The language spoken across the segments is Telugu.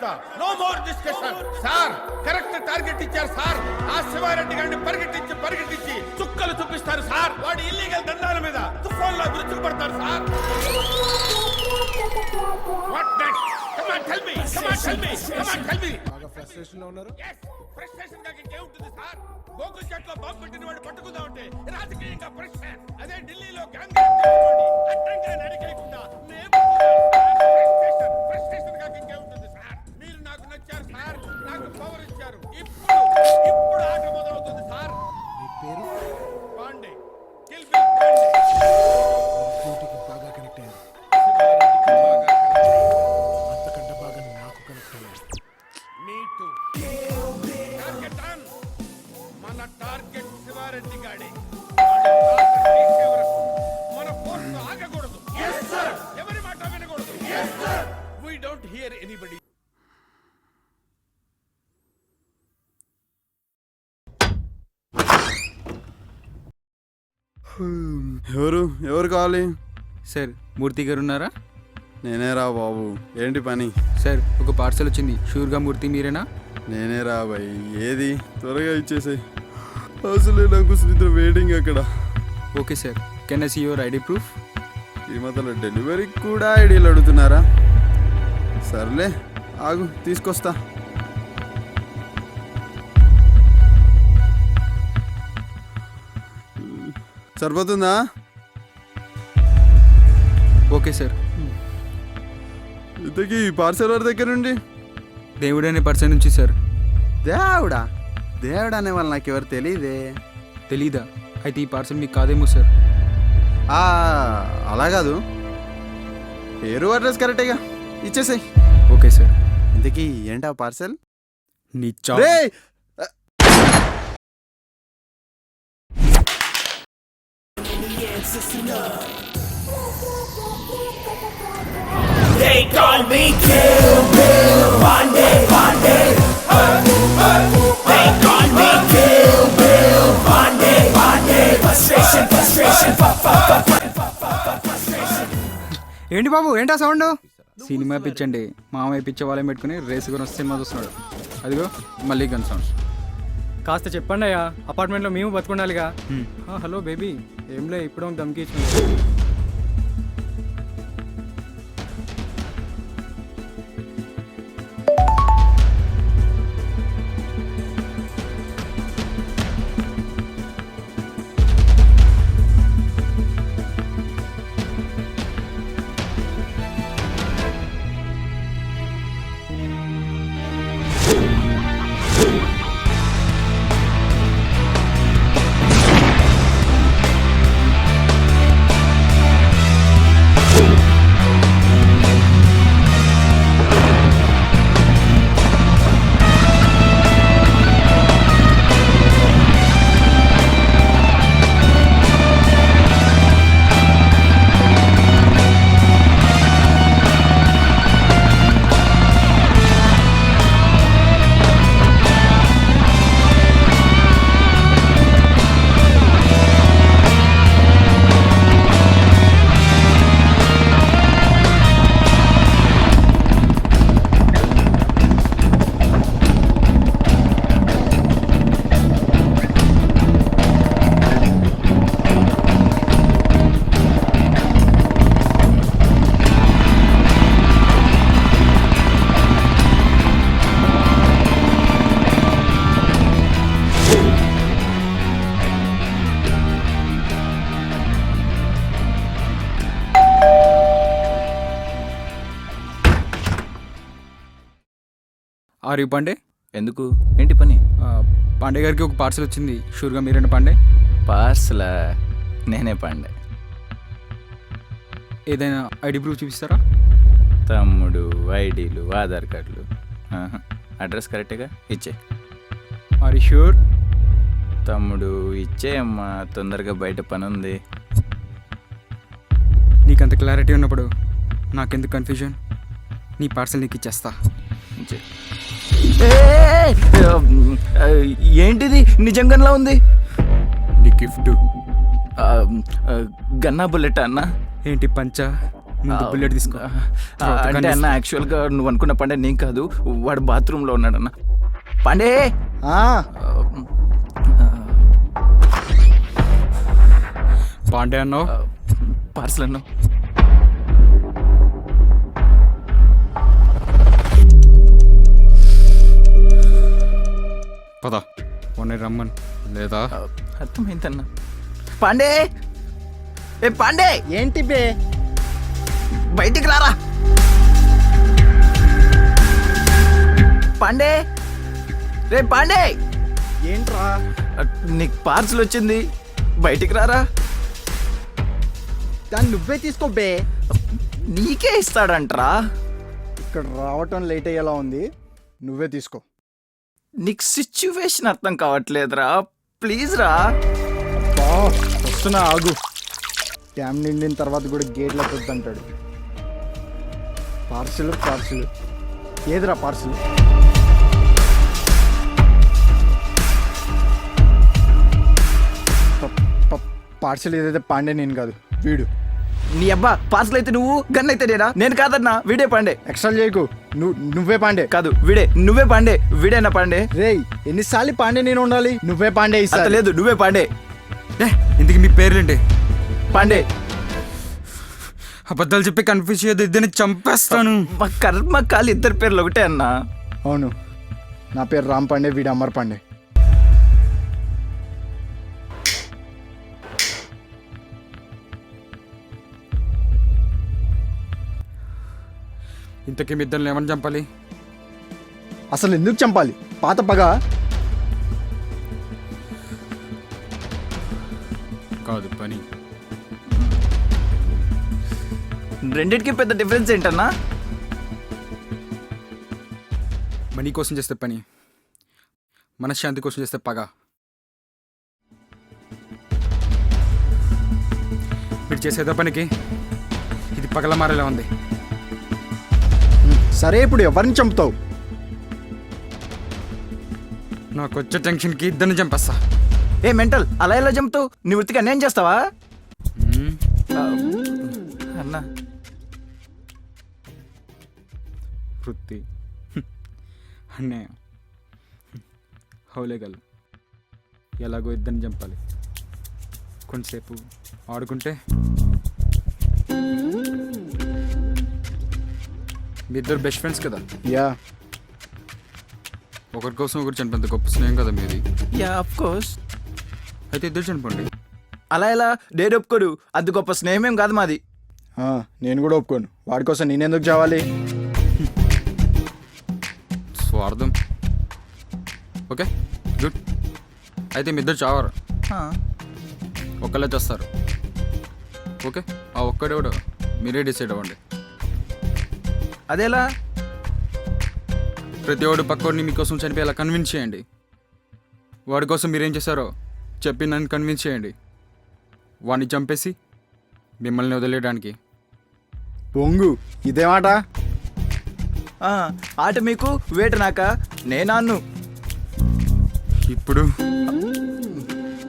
చేస్తా. No more discussion. Sir correct target ఇచ్చారు సార్. ఆ శివారెడ్డి గారిని పరిగెట్టించి చుక్కలు చూపిస్తారు సార్. వాడి ఇల్లీగల్ దందాల మీద తుఫాన్లో విరుచుకు పడతారు sir. What next? Come on tell me. బాగా ఫ్రస్ట్రేషన్ లో ఉన్నారు. ఫ్రస్ట్రేషన్ గా ఇంకేముంటుంది సార్? గోకుల్ చెట్లో బాంబు పెట్టిన వాడు పట్టుకుందామంటే రాజకీయంగా ప్రెషర్. అదే ఢిల్లీలో గ్యాంగ్ అడ్డంగా నడికేయకుండా ఫ్రస్ట్రేషన్ గా ఇంకేముంటుంది సార్? మీరు నాకు నచ్చారు సార్, నాకు పవర్ ఇచ్చారు. ఇప్పుడు ఆట మొదలవుతుంది సార్. మీ పేరు? పాండే. Kill Bill Pandey. డ్యూటీకి బాగా కనెక్ట్ అయ్యారు. అంతకంటే బాగా నాకు కనెక్ట్ అయ్యారు. మీ టూ. Target on. మన టార్గెట్ శివారెడ్డి గాడే. మన ఫోర్స్ ఆగకూడదు. ఎవరి మాట వినకూడదు. We don't hear anybody. ఎవరు కావాలి? సార్ మూర్తి గారు ఉన్నారా? నేనే రా బాబు. ఏంటి పని? సార్ ఒక పార్సల్ వచ్చింది. షూర్గా మూర్తి మీరేనా? నేనే రా బాయ్. ఏది త్వరగా ఇచ్చేసాయి. అసలే నాకు నిద్ర వెయిటింగ్ అక్కడ. Okay sir. Can I see your ID proof? ఈ మధ్యలో డెలివరీకి కూడా ఐడీలు అడుగుతున్నారా? సర్లే ఆగు, తీసుకొస్తా. సరిపోతుందా? Okay sir. ఇంతకీ పార్సల్ వారి దగ్గర నుండి? దేవుడు అనే పర్సన్ నుంచి సార్. దేవుడా? దేవుడు అనే వాళ్ళు నాకు ఎవరు తెలీదే. తెలీదా? అయితే ఈ పార్సల్ మీకు కాదేమో సార్. అలా కాదు, పేరు అడ్రస్ కరెక్టేగా, ఇచ్చేసాయి. Okay sir. ఇంతకీ ఏంటా పార్సల్? నీ రే They call me Kill Bill Pandey, Pandey. They call me Kill Bill Pandey, Pandey. Frustration, frustration. ఏంటి బాబు ఏంటా సౌండ్? సినిమా పిచ్చండి. మామయ్య పిచ్చ వాళ్ళని పెట్టుకుని రేసు కొని వస్తే సినిమా చూస్తున్నాడు. అదిగో మళ్ళీ గన్ సౌండ్. కాస్త చెప్పండి అయ్యా, అపార్ట్మెంట్లో మేము బతుకుండాలిగా. హలో బేబీ, ఏంలే ఇప్పుడు దమ్కి ఇచ్చింది. Are you Pandey? ఎందుకు? ఏంటి పని? పాండే గారికి ఒక పార్సల్ వచ్చింది. షూర్గా మీరేనా పాండే? పార్సలా? నేనే పాండే. ఏదైనా ఐడి ప్రూఫ్ చూపిస్తారా? తమ్ముడు, ఐడీలు, ఆధార్ కార్డులు. అడ్రస్ కరెక్ట్గా ఇచ్చే. Are you sure? తమ్ముడు ఇచ్చేయమ్మా, తొందరగా బయట పని ఉంది. నీకంత క్లారిటీ ఉన్నప్పుడు నాకెందుకు కన్ఫ్యూజన్? నీ పార్సల్ నీకు ఇచ్చేస్తా. ఏంటిది? నిజంగానే ఉంది. నీ గిఫ్ట్. గన్నా బుల్లెట్ అన్న. ఏంటి పంచా? ముందు బుల్లెట్ తీసుకో. అంటే అన్న యాక్చువల్గా నువ్వు అనుకున్న పండే నేను కాదు, వాడు బాత్రూంలో ఉన్నాడన్న. పండే పాండే అన్నావు. పార్సల్ అన్నావు. పద పోనీ రమ్మన్ లేదా అర్థమైందన్న. పాండే ఏ పాండే ఏంటి బే? బయటికి రారా. పాండే రే పాండే, ఏంట్రా? నీకు పార్సల్ వచ్చింది, బయటికి రారా. దాన్ని నువ్వే తీసుకో బే. నీకే ఇస్తాడంట్రా. ఇక్కడ రావటం లేట్ అయ్యేలా ఉంది, నువ్వే తీసుకో. నీకు సిచ్యువేషన్ అర్థం కావట్లేదురా, ప్లీజ్ రా. బా వస్తున్నా, ఆగు. డ్యామ్ నిండిన తర్వాత కూడా గేట్ల అంటాడు. పార్సిల్ పార్సిల్ ఏదిరా పార్సిల్? పార్సిల్ ఏదైతే పాండే నేను కాదు, వీడు. నీ అబ్బా పార్సల్ అయితే నువ్వు, గన్ అయితే నేనా? నేను కాదన్నా, వీడే పాండే. ఎక్స్ట్రా చేయకు, నువ్వే పాండే. కాదు వీడే, నువ్వే పాండే. వీడేనా పాండే? రేయ్ ఎన్నిసార్లు పాండే నేను ఉండాలి? నువ్వే పాండే అంత ఇస్తా. లేదు, నువ్వే పాండే. ఇందుకు మీ పేర్లేంటి? పాండే. అబద్ధాలు చెప్పి కన్ఫ్యూజ్ చేయదు, ఇద్దరిని చంపేస్తాను. మా కర్మ కాలి ఇద్దరు పేర్లు ఒకటే అన్నా. అవును, నా పేరు రామ్ పాండే, వీడు అమర్ పాండే. ఇంతకీ మీ ఇద్దరిని ఏమని చంపాలి? అసలు ఎందుకు చంపాలి? పాత పగ. కాదు పని. రెండింటికి పెద్ద డిఫరెన్స్ ఏంటన్నా? మనీ కోసం చేస్తే పని, మనశ్శాంతి కోసం చేస్తే పగ. మీరు చేసేదో పనికి ఇది పగల మారేలా ఉంది. సరే ఇప్పుడు ఎవరిని చంపుతావు? నాకు వచ్చే టెన్షన్కి ఇద్దరిని చంపేస్తా. ఏ మెంటల్, అలా ఎలా చంపుతావు? నీ వృత్తిగా నేను చేస్తావా అన్నా? వృత్తి అన్నయ్య హౌలేగల్ ఎలాగో ఇద్దరిని చంపాలి. కొంతసేపు ఆడుకుంటే మీ ఇద్దరు బెస్ట్ ఫ్రెండ్స్ కదా, యా. ఒకరి కోసం ఒకరు చనిపోయింది గొప్ప స్నేహం కదా మీది. Yeah of course. అయితే ఇద్దరు చనిపోండి. అలా ఎలా? డేట్ ఒప్పుకోడు, అది గొప్ప స్నేహమేం కాదు మాది. నేను కూడా ఒప్పుకోను. వాడి కోసం నేనెందుకు చావాలి? స్వార్థం. Okay good. అయితే మీ ఇద్దరు చావరు, ఒకళ్ళే చేస్తారు. ఓకే, ఆ ఒక్కడే కూడా మీరే డిసైడ్ అవ్వండి. అదేలా? ప్రతి వాడు పక్కోడిని మీకోసం చనిపోయేలా కన్విన్స్ చేయండి. వాడి కోసం మీరేం చేశారో చెప్పి నన్ను కన్విన్స్ చేయండి. వాడిని చంపేసి మిమ్మల్ని వదిలేయడానికి. పొంగు ఇదేమాట? ఆట మీకు, వేట నాక? నేనాన్ను. ఇప్పుడు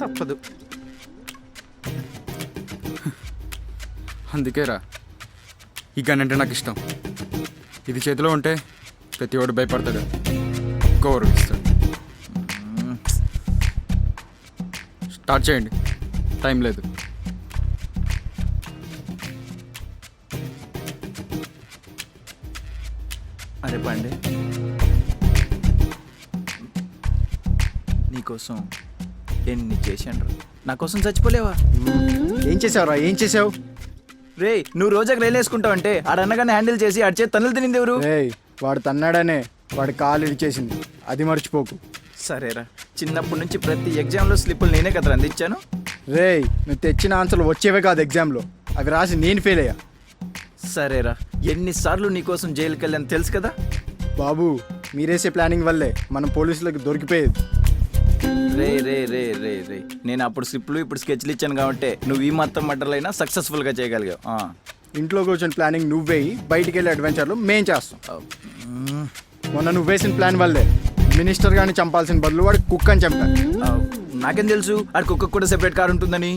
తప్పదు. అందుకేరా ఈ గన్ అంటే నాకు ఇష్టం. ఇది చేతిలో ఉంటే ప్రతి వాడు భయపడతాడు, గౌరవిస్తాడు. స్టార్ట్ చేయండి, టైం లేదు. అరే పాండే, నీకోసం ఎన్ని చేశాను. నా కోసం చచ్చిపోలేవా? ఏం చేసావురా? ఏం చేసావు? రే నువ్వు రోజాకి రైలు వేసుకుంటావంటే ఆడన్నగానే హ్యాండిల్ చేసి ఆడి చేతి తన్నులు తినింది ఎవరు? రేయ్ వాడు తన్నాడనే వాడి కాలు ఇడిచేసింది, అది మర్చిపోకు. సరేరా, చిన్నప్పటి నుంచి ప్రతి ఎగ్జామ్లో స్లిప్పులు నేనే కదా అందించాను. రేయ్ నువ్వు తెచ్చిన ఆన్సర్లు వచ్చేవే కాదు ఎగ్జామ్లో, అవి రాసి నేను ఫెయిల్ అయ్యా. సరేరా, ఎన్నిసార్లు నీకోసం జైలుకి వెళ్ళాను తెలుసు కదా. బాబు మీరేసే ప్లానింగ్ వల్లే మనం పోలీసులకు దొరికిపోయేది. రే రే రే రే రే నేను అప్పుడు స్లిప్లు ఇప్పుడు స్కెచ్లు ఇచ్చాను కాబట్టి నువ్వు ఈ మొత్తం మటర్లు అయినా సక్సెస్ఫుల్గా చేయగలిగావు. ఇంట్లో కూర్చొని ప్లానింగ్ నువ్వేయి, బయటికి వెళ్ళే అడ్వెంచర్లు మేం చేస్తాం. మొన్న నువ్వు వేసిన ప్లాన్ వల్లే మినిస్టర్ గారిని చంపాల్సిన బదులు వాడు కుక్ అని చంపాను. నాకేం తెలుసు ఆడి కుక్క కూడా సెపరేట్ కార్ ఉంటుందని.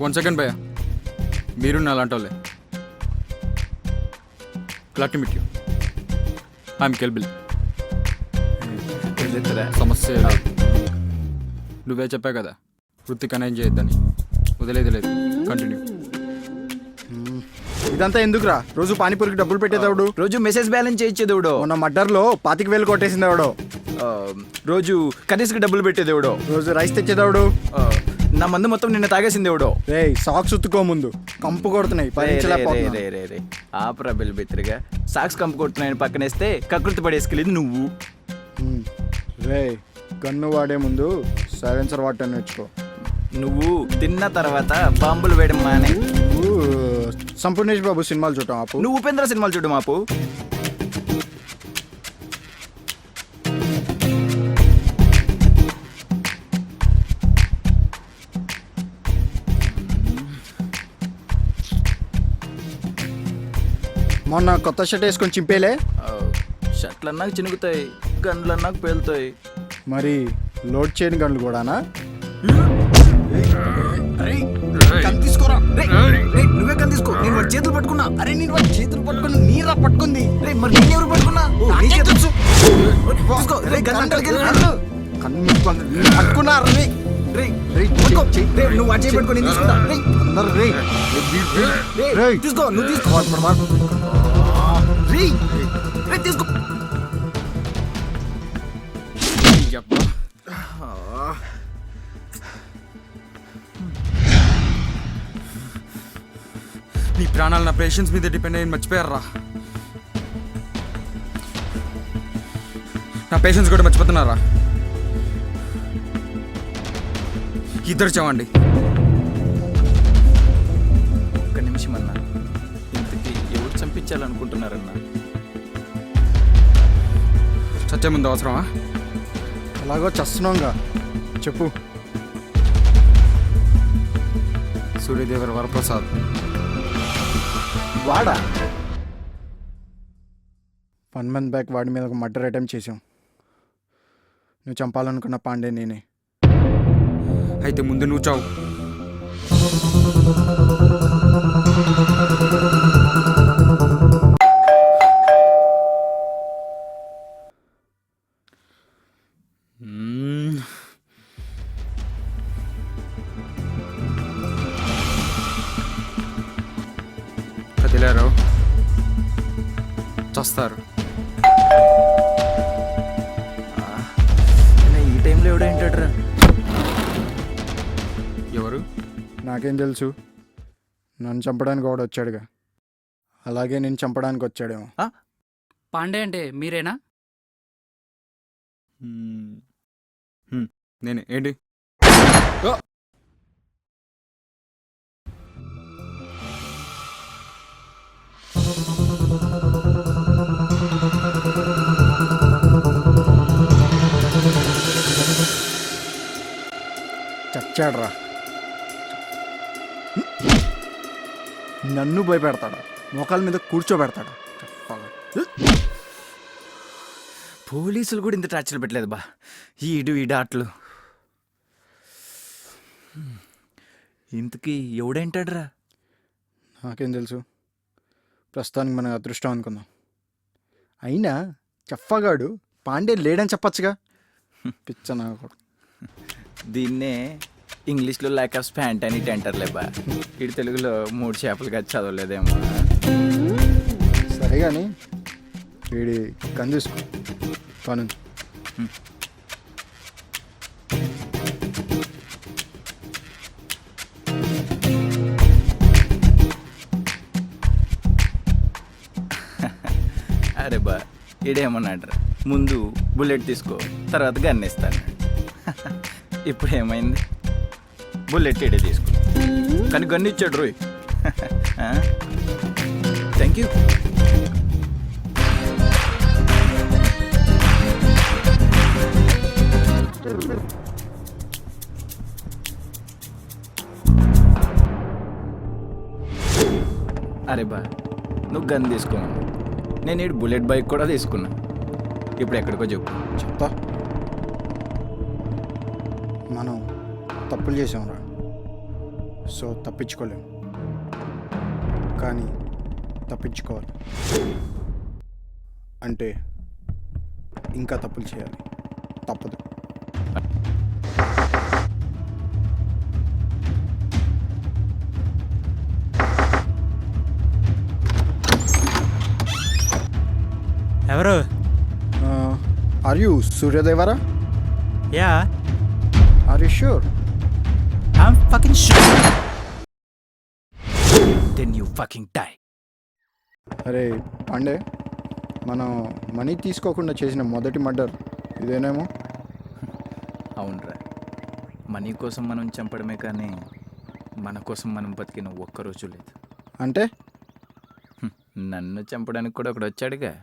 1 సెకండ్ భయ్యా, మీరు నా అలాంటి వాళ్ళే. Glad to meet you. I'm Kill Bill. సమస్య లేదు. నువ్వే చెప్పా కదా వృత్తి కనేం చేయొద్దని. వదిలేదు లేదు. కంటిన్యూ. ఇదంతా ఎందుకురా? రోజు పానీపూరికి డబ్బులు పెట్టేదేవుడు, రోజు మెసేజ్ బ్యాలెన్స్ చేయించేదేవుడో, మొన్న మర్డర్లో 25,000 కొట్టేసిందేవాడు, రోజు కనీసకి డబ్బులు పెట్టేదేవుడో, రోజు రైస్ తెచ్చేదేవుడు, నా మందు మొత్తం నిన్న తాగేసిందేవుడో. రే సాక్స్ ఉత్తుకో ముందు కంపు కొడుతున్నాయి భరించలేకపోతున్నా. రే ఆపరా బిల్బిత్రిగా. సాక్స్ కంపు కొడుతున్నాయని పక్కనేస్తే కకృతి పడేసుకెళ్ళింది నువ్వు. రే గన్ను వాడే ముందు సైలెన్సర్ వాడటం నేర్చుకో. నువ్వు తిన్న తర్వాత బాంబులు వేయడం మానే. సంపూర్ణేష్ బాబు సినిమాలు చూడటం ఆపు. నువ్వు ఉపేంద్ర సినిమాలు చూడు మాపు. మొన్న కొత్త షర్ట్ వేసుకొని చింపేలే. షర్ట్లు అన్నాక చినుగుతాయి, గన్లు అన్నాక పేలుతాయి. మరి లోడ్ చేయని గన్లు కూడానా? నువ్వే కన్ తీసుకో. నేను వాడి చేతులు పట్టుకున్నా. అరే నేను వాడి చేతులు పట్టుకుని నీరా పట్టుకుంది. మరి నేను ఎవరు పట్టుకున్నా? పట్టుకున్నారు నువ్వు వాడి చేయి పట్టుకొని తీసుకుంటా. తీసుకో, నువ్వు తీసుకో. తీసుకో. నీ ప్రాణాలు నా పేషెన్స్ మీద డిపెండ్ అయ్యి మర్చిపోయారా? నా పేషెన్స్ కూడా మర్చిపోతున్నారా? ఇద్దరు చావండి. ఒక్క నిమిషం అన్నా, ఇంతకీ ఎవరు చంపించాలనుకుంటున్నారన్నా? చచ్చే ముందు అవసరమా? అలాగో చస్తున్నాంగా. చెప్పు. సూర్యదేవర వరప్రసాద్. వాడా? 1 month బ్యాక్ వాడి మీద ఒక మర్డర్ అటెంప్ట్ చేసాం. నువ్వు చంపాలనుకున్న పాండే నేనే. అయితే ముందు నువ్వు చావు. కదిలేరు, చస్తారు. ఈ టైంలో ఎవడేంటాడ్రా? ఎవరు? నాకేం తెలుసు? నన్ను చంపడానికి వాడు వచ్చాడుగా, అలాగే నేను చంపడానికి వచ్చాడేమో. పాండే అంటే మీరేనా? నేనే. ఏంటి? చచ్చాడ్రా. నన్ను భయపెడతాడా? మోకాల మీద కూర్చోబెడతాడా? పోలీసులు కూడా ఇంత టార్చర్ పెట్టలేదు బా. ఈ డాట్లు. ఇంతకీ ఎవడేంటాడ్రా? నాకేం తెలుసు? ప్రస్తుతానికి మన అదృష్టం అనుకుందాం. అయినా చెప్పగాడు పాండే లేడని చెప్పచ్చుగా. పిచ్చనా కూడా. దీన్నే ఇంగ్లీష్లో ల్యాక్ ఆఫ్ స్పాంట్ అని అంటారులే బా. ఇటు తెలుగులో 3 చేపలుగా చదవలేదేమో. సరే కానీ వీడి కన్ను తీసుకో. పను అరే బా, ఈడేమన్నాడ్రా, ముందు బుల్లెట్ తీసుకో తర్వాత గన్ ఇస్తాను. ఇప్పుడు ఏమైంది? బుల్లెట్ ఈడే తీసుకో, కానీ గన్ ఇచ్చాడు రోయ్. Thank you. అరే బా, నువ్వు గన్ తీసుకోమా, నేను ఈ బుల్లెట్ బైక్ కూడా తీసుకున్నా. ఇప్పుడు ఎక్కడికో చెప్పు. చెప్తా. మనం తప్పులు చేసాంరా, సో తప్పించుకోలేము. కానీ తప్పించుకోవాలి. అంటే ఇంకా తప్పులు చేయాలి, తప్పదు. ఎవరు? Are you Suryadevara? Yeah, are you sure? I'm fucking sure. Then you fucking die. అరే పాండే, మనం మనీ తీసుకోకుండా చేసిన మొదటి మర్డర్ ఇదేనేమో. అవునరా, మనీ కోసం మనం చంపడమే కానీ మన కోసం మనం బతికిన ఒక్కరోజు లేదు. అంటే నన్ను చంపడానికి కూడా ఒకడు వచ్చాడుగా.